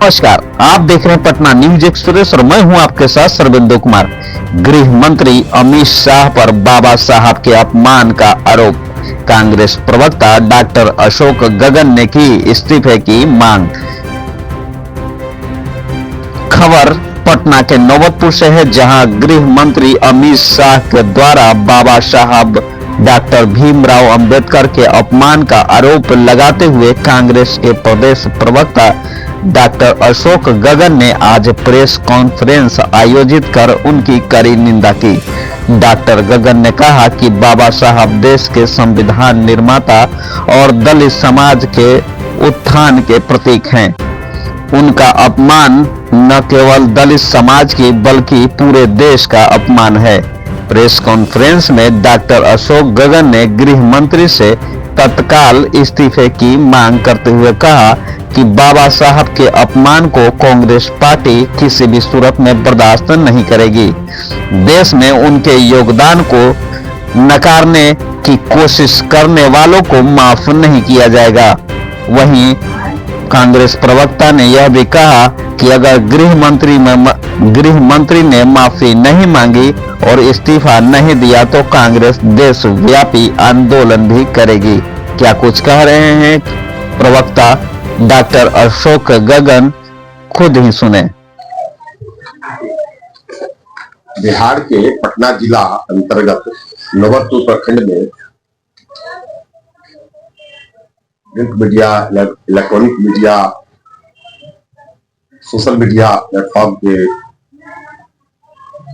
नमस्कार, आप देख रहे हैं पटना न्यूज एक्सप्रेस और मैं हूं आपके साथ सर्वेंद्र कुमार। गृह मंत्री अमित शाह पर बाबा साहब के अपमान का आरोप। कांग्रेस प्रवक्ता डॉक्टर अशोक गगन ने की इस्तीफे की मांग। खबर पटना के नौबतपुर से है, जहां गृह मंत्री अमित शाह के द्वारा बाबा साहब डॉक्टर भीमराव अंबेडकर के अपमान का आरोप लगाते हुए कांग्रेस के प्रदेश प्रवक्ता डॉक्टर अशोक गगन ने आज प्रेस कॉन्फ्रेंस आयोजित कर उनकी कड़ी निंदा की। डॉक्टर गगन ने कहा कि बाबा साहब देश के संविधान निर्माता और दलित समाज के उत्थान के प्रतीक हैं। उनका अपमान न केवल दलित समाज की बल्कि पूरे देश का अपमान है। प्रेस कॉन्फ्रेंस में डॉक्टर अशोक गगन ने गृह मंत्री से तत्काल इस्तीफे की मांग करते हुए कहा कि बाबा साहब के अपमान को कांग्रेस पार्टी किसी भी सूरत में बर्दाश्त नहीं करेगी। देश में उनके योगदान को नकारने की कोशिश करने वालों को माफ नहीं किया जाएगा। वहीं कांग्रेस प्रवक्ता ने यह भी कहा कि अगर गृह मंत्री ने माफी नहीं मांगी और इस्तीफा नहीं दिया तो कांग्रेस देशव्यापी आंदोलन भी करेगी। क्या कुछ कह रहे हैं प्रवक्ता डॉक्टर अशोक गगन, खुद ही सुने। बिहार के पटना जिला अंतर्गत नौबतपुर प्रखंड में print media, electronic media, social media platform के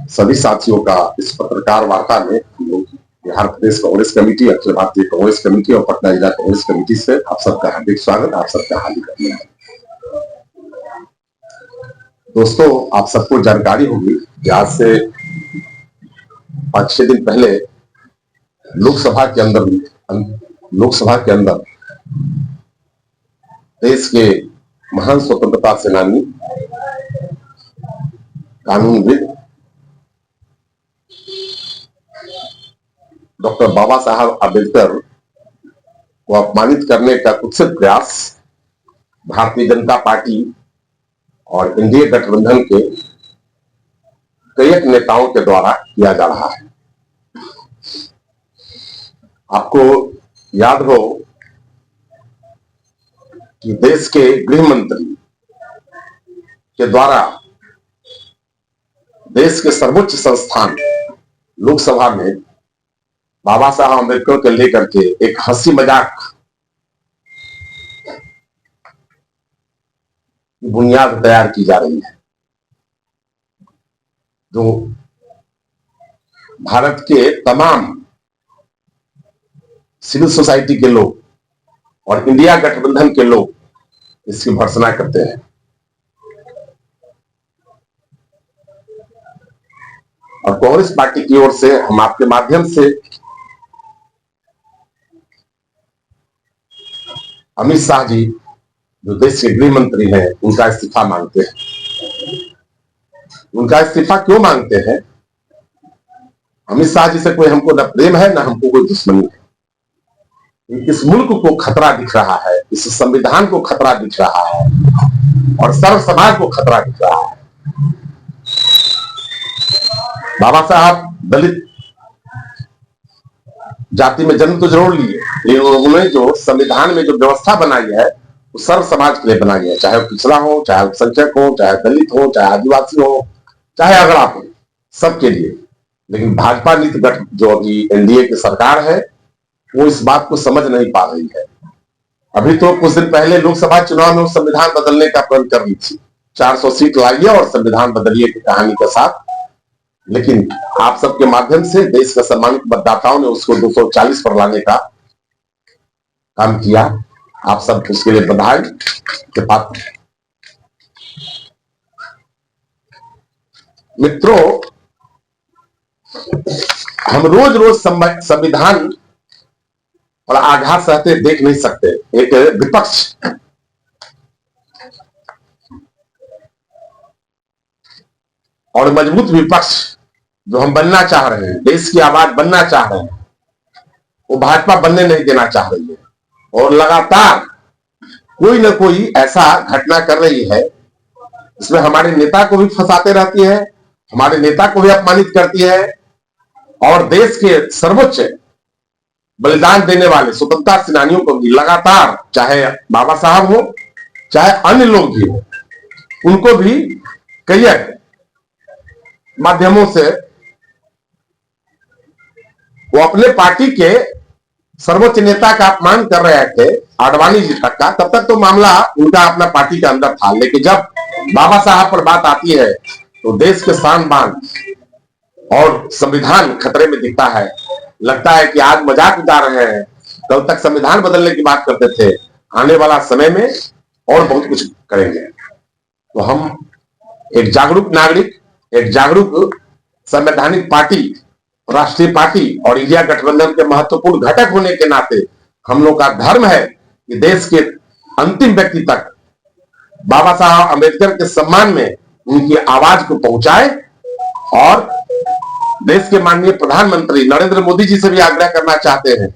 सभी साथियों का इस पत्रकार वार्ता में हम लोग बिहार प्रदेश कांग्रेस कमेटी, अखिल भारतीय कांग्रेस कमेटी और पटना जिला कांग्रेस कमेटी से आप सबका हार्दिक स्वागत, आप सबका हार्दिक अभिनंदन। दोस्तों, आप सबको जानकारी होगी कि आज से 5-6 दिन पहले लोकसभा के अंदर देश के महान स्वतंत्रता सेनानी, कानूनविद डॉक्टर बाबा साहब अम्बेडकर को अपमानित करने का कुत्सित प्रयास भारतीय जनता पार्टी और एनडीए गठबंधन के कई नेताओं के द्वारा किया जा रहा है। आपको याद हो कि देश के गृह मंत्री के द्वारा देश के सर्वोच्च संस्थान लोकसभा में बाबा साहब अम्बेडकर को लेकर के एक हंसी मजाक की बुनियाद तैयार की जा रही है, जो भारत के तमाम सिविल सोसाइटी के लोग और इंडिया गठबंधन के लोग इसकी भर्त्सना करते हैं। और कांग्रेस पार्टी की ओर से हम आपके माध्यम से अमित शाह जी, जो देश के गृह मंत्री हैं, उनका इस्तीफा मांगते हैं। उनका इस्तीफा क्यों मांगते हैं? अमित शाह जी से कोई हमको न प्रेम है, न हमको कोई दुश्मनी है। इस मुल्क को खतरा दिख रहा है, इस संविधान को खतरा दिख रहा है और सर्व समाज को खतरा दिख रहा है। बाबा साहब दलित जाति में जन्म तो जरूर लिए, लेकिन उन्होंने जो संविधान में जो व्यवस्था बनाई है वो सर्व समाज के लिए बनाई है, चाहे पिछड़ा हो, चाहे अल्पसंख्यक हो, चाहे दलित हो, चाहे आदिवासी हो, चाहे अगड़ा हो, सबके लिए। लेकिन भाजपा नीति गठ जो अभी एनडीए की सरकार है वो इस बात को समझ नहीं पा रही है। अभी तो कुछ दिन पहले लोकसभा चुनाव में वो संविधान बदलने का प्रण कर रही थी, 400 सीट लाइए और संविधान बदलिए की कहानी के साथ। लेकिन आप सबके माध्यम से देश का सम्मानित मतदाताओं ने उसको 240 पर लाने का काम किया। आप सब उसके लिए बधाई के पात्र। मित्रों, हम रोज रोज संविधान और आघात सहते देख नहीं सकते। एक विपक्ष और मजबूत विपक्ष जो हम बनना चाह रहे हैं, देश की आवाज बनना चाह रहे हैं, वो भाजपा बनने नहीं देना चाह रही है। और लगातार कोई न कोई ऐसा घटना कर रही है इसमें हमारे नेता को भी फंसाते रहती है, हमारे नेता को भी अपमानित करती है और देश के सर्वोच्च बलिदान देने वाले स्वतंत्रता सेनानियों को भी लगातार, चाहे बाबा साहब हो चाहे अन्य लोग भी हो, उनको भी कई माध्यमों से वो अपने पार्टी के सर्वोच्च नेता का अपमान कर रहे थे, आडवाणी जी तक का। तब तक तो मामला उनका अपना पार्टी के अंदर था, लेकिन जब बाबा साहब पर बात आती है तो देश के शान बान और संविधान खतरे में दिखता है। लगता है कि आज मजाक उड़ा रहे हैं, कल तक संविधान बदलने की बात करते थे, आने वाला समय में और बहुत कुछ करेंगे। तो हम एक जागरूक नागरिक, एक जागरूक संवैधानिक पार्टी, राष्ट्रीय पार्टी और इंडिया गठबंधन के महत्वपूर्ण घटक होने के नाते हम लोग का धर्म है कि देश के अंतिम व्यक्ति तक बाबा साहब अम्बेडकर के सम्मान में उनकी आवाज को पहुंचाए और देश के माननीय प्रधानमंत्री नरेंद्र मोदी जी से भी आग्रह करना चाहते हैं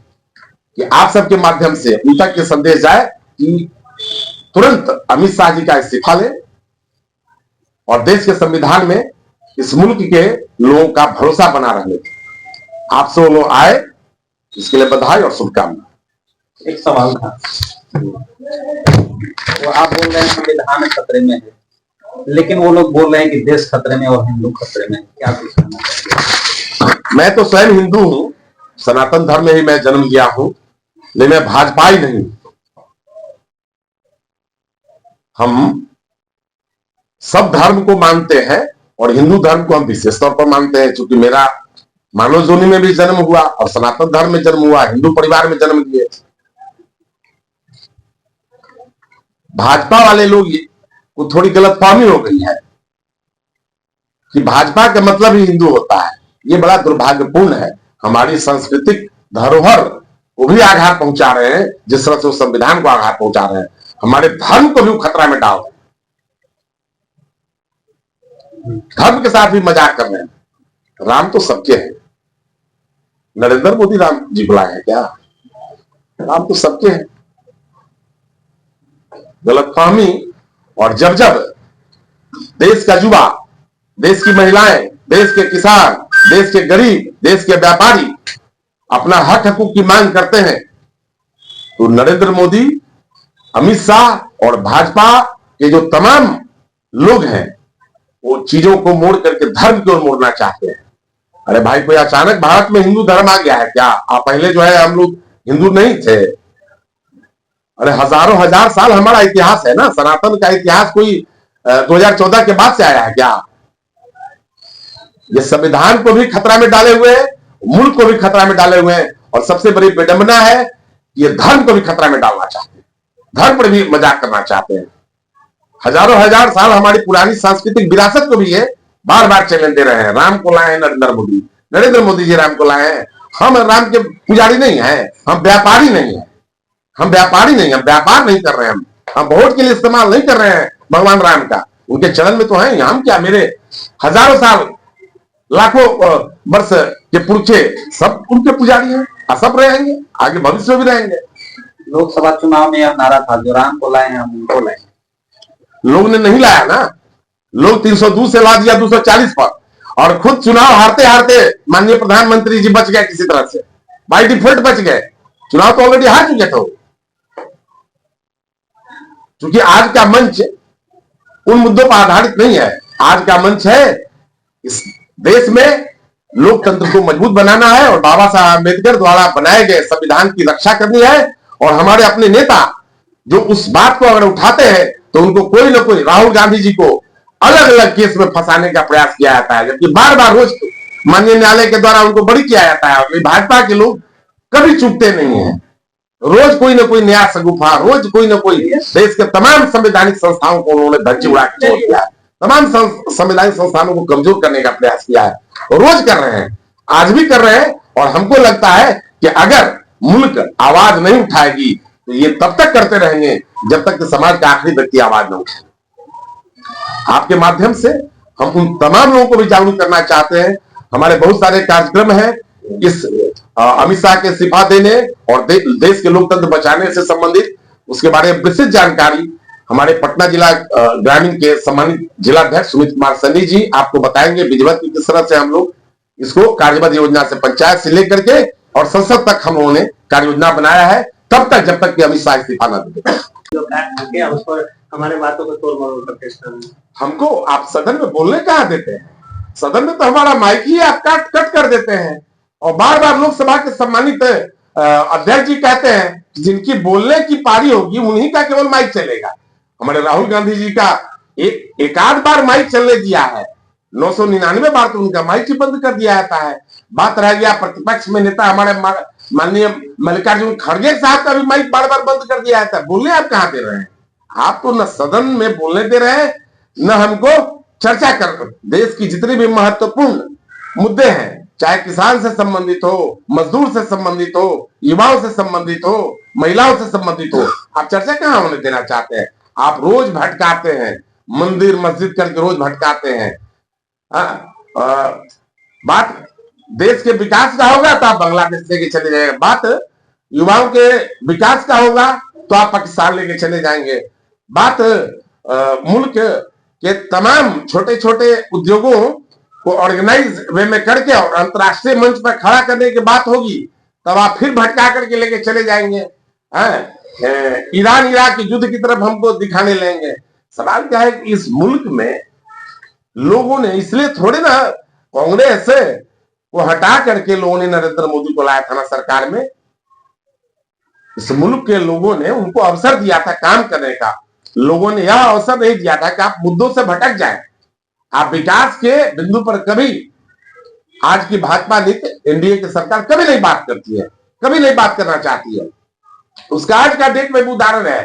कि आप सबके माध्यम से उन तक ये संदेश जाए कि तुरंत अमित शाह जी का इस्तीफा लें और देश के संविधान में इस मुल्क के लोगों का भरोसा बना रहने दें। आप सब लोग आए, इसके लिए बधाई और शुभकामनाएं। एक सवाल था, वो आप बोल रहे हैं संविधान खतरे में है, लेकिन वो लोग बोल रहे हैं कि देश खतरे में और हिंदू खतरे में, क्या कुछ कहना चाहिए? मैं तो स्वयं हिंदू हूं, सनातन धर्म में ही मैं जन्म लिया हूं, लेकिन मैं भाजपा ही नहीं। हम सब धर्म को मानते हैं और हिंदू धर्म को हम विशेष तौर पर मानते हैं, क्योंकि मेरा मानव जोनी में भी जन्म हुआ और सनातन धर्म में जन्म हुआ, हिंदू परिवार में जन्म लिए। भाजपा वाले लोग को थोड़ी गलतफहमी हो गई है कि भाजपा का मतलब ही हिंदू होता है। ये बड़ा दुर्भाग्यपूर्ण है। हमारी सांस्कृतिक धरोहर को भी आघात पहुंचा रहे हैं, जिस तरह से वो संविधान को आघात पहुंचा रहे हैं, हमारे धर्म को भी खतरा में डाल रहे हैं, धर्म के साथ भी मजाक कर रहे हैं। राम तो सबके हैं, नरेंद्र मोदी राम जी बुलाए हैं क्या? राम तो सबके हैं। गलतफहमी, और जब जब देश का युवा, देश की महिलाएं, देश के किसान, देश के गरीब, देश के व्यापारी अपना हक हकूक की मांग करते हैं, तो नरेंद्र मोदी, अमित शाह और भाजपा के जो तमाम लोग हैं वो चीजों को मोड़ करके धर्म की ओर मोड़ना चाहते हैं। अरे भाई, कोई अचानक भारत में हिंदू धर्म आ गया है क्या? पहले जो है हम लोग हिंदू नहीं थे। अरे हजारों हजार साल हमारा इतिहास है ना, सनातन का इतिहास कोई 2014 के बाद से आया है क्या? ये संविधान को भी खतरा में डाले हुए हैं, मुल्क को भी खतरा में डाले हुए हैं, और सबसे बड़ी विडंबना है ये धर्म को भी खतरा में डालना चाहते हैं, धर्म पर भी मजाक करना चाहते हैं। हजारों हजार साल हमारी पुरानी सांस्कृतिक विरासत को भी ये बार बार चैलेंज दे रहे हैं। राम को लाए हैं नरेंद्र मोदी जी राम को लाए हैं। हम राम के पुजारी नहीं हैं, हम व्यापारी नहीं है, हम व्यापारी नहीं, हम व्यापार नहीं कर रहे हैं, हम वोट के लिए इस्तेमाल नहीं कर रहे हैं भगवान राम का। उनके चरण में तो है, हम क्या, मेरे हजारों साल लाखों वर्ष के पुरखे सब उनके पुजारी हैं, सब रहेंगे, आगे भविष्य में भी रहेंगे। लोकसभा चुनाव में यह नारा था, जो राम को लाए हैं हम उनको लाए। लोग ने नहीं लाया ना, लोग 302 से ला दिया 240 पर, और खुद चुनाव हारते हारते माननीय प्रधानमंत्री जी बच गए किसी तरह से, बाई डिफॉल्ट बच गए। चुनाव तो ऑलरेडी हार चुके थे। क्योंकि आज का मंच उन मुद्दों पर आधारित नहीं है। आज का मंच है इस देश में लोकतंत्र को मजबूत बनाना है और बाबा साहब अम्बेडकर द्वारा बनाए गए संविधान की रक्षा करनी है। और हमारे अपने नेता जो उस बात को अगर उठाते हैं तो उनको कोई ना कोई, राहुल गांधी जी को अलग अलग केस में फंसाने का प्रयास किया जाता है, जबकि बार बार रोज माननीय न्यायालय के द्वारा उनको बरी किया जाता है। भाजपा के लोग कभी चूकते नहीं है, रोज कोई ना कोई नया सगुफा, रोज कोई ना कोई देश के तमाम संवैधानिक संस्थाओं को उन्होंने धज्जी उड़ा के छोड़ दिया है, तमाम संवैधानिक संस्थानों को कमजोर करने का प्रयास किया है, रोज कर रहे हैं, आज भी कर रहे हैं। और हमको लगता है कि अगर मुल्क आवाज नहीं उठाएगी तो ये तब तक करते रहेंगे जब तक कि समाज का आखिरी व्यक्ति आवाज न उठाए। आपके माध्यम से हम उन तमाम लोगों को भी जागरूक करना चाहते हैं। हमारे बहुत सारे कार्यक्रम हैं इस अमित शाह के इस्तीफा देने और देश के लोकतंत्र बचाने से संबंधित, उसके बारे में विस्तृत जानकारी हमारे पटना जिला ग्रामीण के सम्मानित जिलाध्यक्ष सुमित कुमार सन्नी जी आपको बताएंगे विधिवत की किस तरह से हम लोग इसको कार्यबद्ध योजना से पंचायत से लेकर के और संसद तक हम लोगों ने कार्य योजना बनाया है, तब तक जब तक कि अमित शाह इस्तीफा न दे। उस पर हमारे बातों को तोड़ मरोड़ कर पेश करना, हमको आप सदन में बोलने कहाँ देते हैं? सदन में तो हमारा माइक ही आप काट कट कर देते हैं और बार बार लोकसभा के सम्मानित अध्यक्ष जी कहते हैं जिनकी बोलने की पारी होगी उन्हीं का केवल माइक चलेगा। हमारे राहुल गांधी जी का एक आध बार माइक चलने दिया है, 999 बार तो उनका माइक ही बंद कर दिया जाता है। बात रह गया प्रतिपक्ष में नेता हमारे माननीय मल्लिकार्जुन खड़गे साहब का भी माइक बार बार बंद कर दिया जाता है। बोलने आप कहाँ दे रहे हैं? आप तो न सदन में बोलने दे रहे हैं न हमको चर्चा कर। देश की जितनी भी महत्वपूर्ण मुद्दे हैं, चाहे किसान से संबंधित हो, मजदूर से संबंधित हो, युवाओं से संबंधित हो, महिलाओं से संबंधित हो, आप चर्चा कहाँ होने देना चाहते हैं? आप रोज भटकाते हैं, मंदिर मस्जिद करके रोज भटकाते हैं। बात देश के विकास का होगा तो आप बांग्लादेश लेके चले जाएंगे, बात युवाओं के विकास का होगा तो आप पाकिस्तान लेके चले जाएंगे, बात मुल्क के तमाम छोटे छोटे उद्योगों को ऑर्गेनाइज वे में करके और अंतर्राष्ट्रीय मंच पर खड़ा करने की बात होगी, तब आप फिर भटका करके लेके चले जाएंगे। ईरान इराक के युद्ध की तरफ हमको दिखाने लेंगे। सवाल क्या है कि इस मुल्क में लोगों ने, इसलिए थोड़े ना कांग्रेस को हटा करके लोगों ने नरेंद्र मोदी को लाया था ना सरकार में। इस मुल्क के लोगों ने उनको अवसर दिया था काम करने का। लोगों ने यह अवसर नहीं दिया था कि आप मुद्दों से भटक जाएं। आप विकास के बिंदु पर कभी, आज की भाजपा नीति एनडीए की सरकार कभी नहीं बात करती है, कभी नहीं बात करना चाहती है। उसका आज का डेट में उदाहरण है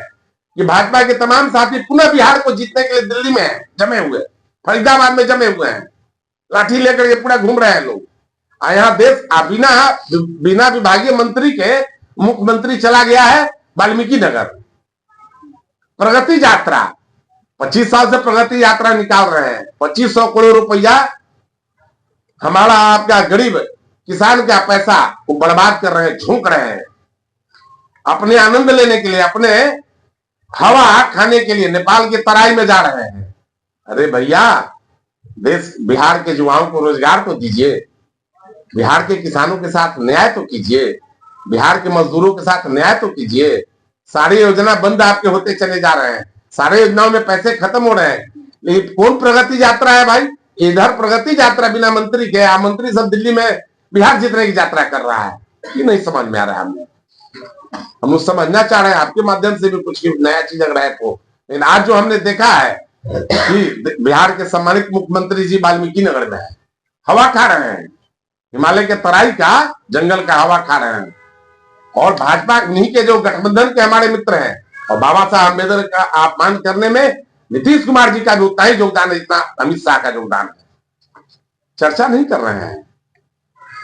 कि भाजपा के तमाम साथी पुनः बिहार को जीतने के लिए दिल्ली में जमे हुए, फरीदाबाद में जमे हुए हैं, लाठी लेकर ये पूरा घूम रहे हैं लोग। यहाँ देश बिना विभागीय मंत्री के मुख्यमंत्री चला गया है वाल्मीकि नगर। प्रगति यात्रा 25 साल से प्रगति यात्रा निकाल रहे हैं, 2500 करोड़ रुपया हमारा आपका गरीब किसान का पैसा वो बर्बाद कर रहे हैं, झोंक रहे हैं अपने आनंद लेने के लिए, अपने हवा खाने के लिए नेपाल की तराई में जा रहे हैं। अरे भैया, देश बिहार के युवाओं को रोजगार तो दीजिए, बिहार के किसानों के साथ न्याय तो कीजिए, बिहार के मजदूरों के साथ न्याय तो कीजिए। सारी योजना बंद आपके होते चले जा रहे हैं, सारे योजनाओं में पैसे खत्म हो रहे हैं, लेकिन कौन प्रगति यात्रा है भाई? इधर प्रगति यात्रा बिना मंत्री के, मंत्री सब दिल्ली में बिहार जीतने की यात्रा कर रहा है। ये नहीं समझ में आ रहा है हमें। हम लोग समझना चाह रहे हैं आपके माध्यम से भी कुछ नया चीज अगर है तो। लेकिन आज जो हमने देखा है कि बिहार के सम्मानित मुख्यमंत्री जी वाल्मीकि नगर में है, हवा खा रहे हैं, हिमालय के तराई का जंगल का हवा खा रहे हैं। और भाजपा इन्हीं के जो गठबंधन के हमारे मित्र हैं, और बाबा साहब अम्बेडकर का अपमान करने में नीतीश कुमार जी का भी उतना ही योगदान है जितना अमित शाह का योगदान है। चर्चा नहीं कर रहे हैं,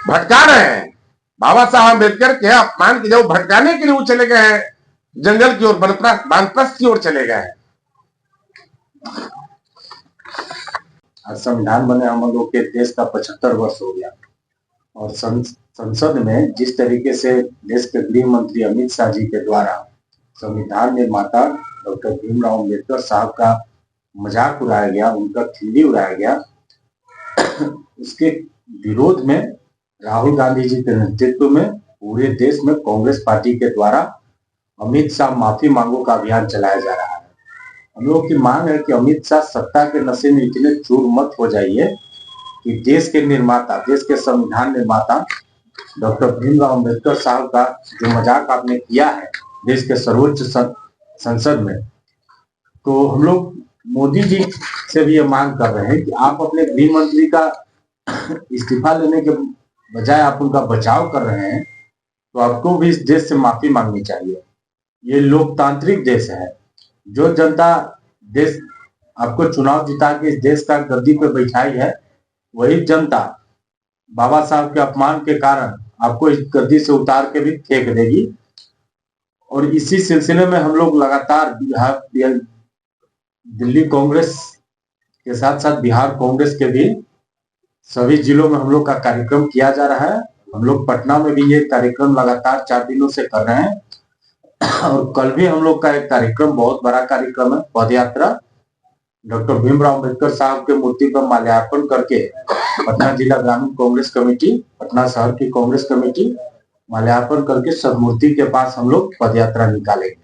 भटका रहे हैं। बाबा साहब अम्बेडकर के अपमान की जब भटकाने के लिए वो चले गए हैं जंगल की ओर, वानप्रस्थ की ओर चले गए हैं। संविधान बने हम लोग के देश का 75 वर्ष हो गया और संसद में जिस तरीके से देश के गृह मंत्री अमित शाह जी के द्वारा संविधान निर्माता डॉक्टर भीमराव अम्बेडकर साहब का मजाक उड़ाया गया, उनका खिल्ली उड़ाया गया, उसके विरोध में राहुल गांधी जी के नेतृत्व में पूरे देश में कांग्रेस पार्टी के द्वारा अमित शाह माफी मांगो का अभियान चलाया जा रहा है। हम लोग की मांग है कि अमित शाह सत्ता के नशे में इतने चूर मत हो जाइए कि देश के निर्माता, देश के संविधान निर्माता डॉक्टर भीमराव अम्बेडकर साहब का जो मजाक आपने किया है देश के सर्वोच्च संसद में, तो हम लोग मोदी जी से भी ये मांग कर रहे हैं कि आप अपने गृह मंत्री का इस्तीफा लेने के बजाय आप उनका बचाव कर रहे हैं, तो आपको भी इस देश से माफी मांगनी चाहिए। ये लोकतांत्रिक देश है, जो जनता देश आपको चुनाव जिता के इस देश का गद्दी पे बैठाई है, वही जनता बाबा साहब के अपमान के कारण आपको इस गद्दी से उतार के भी फेंक देगी। और इसी सिलसिले में हम लोग लगातार दिल्ली कांग्रेस के साथ साथ बिहार कांग्रेस के भी सभी जिलों में हम लोग का कार्यक्रम किया जा रहा है। हम लोग पटना में भी ये कार्यक्रम लगातार 4 दिनों से कर रहे हैं। और कल भी हम लोग का एक कार्यक्रम, बहुत बड़ा कार्यक्रम है, पद यात्रा डॉक्टर भीमराव अम्बेडकर साहब के मूर्ति पर माल्यार्पण करके पटना जिला ग्रामीण कांग्रेस कमेटी, पटना शहर की कांग्रेस कमेटी माल्यार्पण करके सदमूर्ति के पास हम लोग पद यात्रा निकालेंगे।